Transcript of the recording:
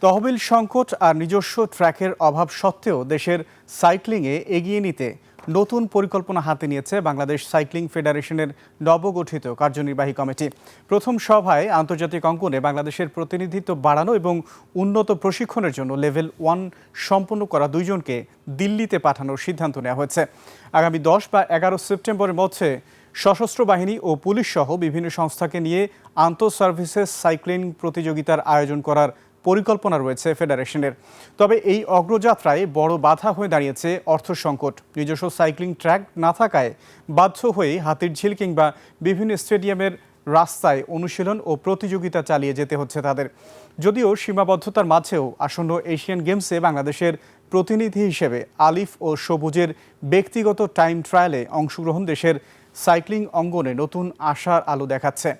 তহবিল সংকট আর নিজস্ব ট্র্যাকের অভাব সত্ত্বেও দেশের সাইক্লিংয়ে এগিয়ে নিতে নতুন পরিকল্পনা হাতে নিয়েছে বাংলাদেশ সাইক্লিং ফেডারেশনের নবগঠিত কার্যনির্বাহী কমিটি। প্রথম সভায় আন্তর্জাতিক অঙ্গনে বাংলাদেশের প্রতিনিধিত্ব বাড়ানো এবং উন্নত প্রশিক্ষণের জন্য লেভেল 1 সম্পন্ন করা 2 জনকে দিল্লিতে পাঠানোর সিদ্ধান্ত নেওয়া হয়েছে। আগামী 10 বা 11 সেপ্টেম্বরের মধ্যে সশস্ত্র বাহিনী ও পুলিশ সহ বিভিন্ন সংস্থাকে নিয়ে আন্তঃ সার্ভিসেস সাইক্লিং প্রতিযোগিতার আয়োজন করার পরিকল্পনা রয়েছে ফেডারেশনের। তবে এই অগ্রযাত্রায় বড় বাধা হয়ে দাঁড়িয়েছে অর্থ সংকট। নিজস্ব সাইক্লিং ট্র্যাক না থাকায় বাধ্য হয়ে হাতিরঝিল কিংবা বিভিন্ন স্টেডিয়ামের রাস্তায় অনুশীলন ও প্রতিযোগিতা চালিয়ে যেতে হচ্ছে তাদের। যদিও সীমাবদ্ধতার মাঝেও আসন্ন এশিয়ান গেমসে বাংলাদেশের প্রতিনিধি হিসেবে আলিফ ও সবুজের ব্যক্তিগত টাইম ট্রায়ালে অংশগ্রহণ দেশের সাইক্লিং অঙ্গনে নতুন আশার আলো দেখাচ্ছে।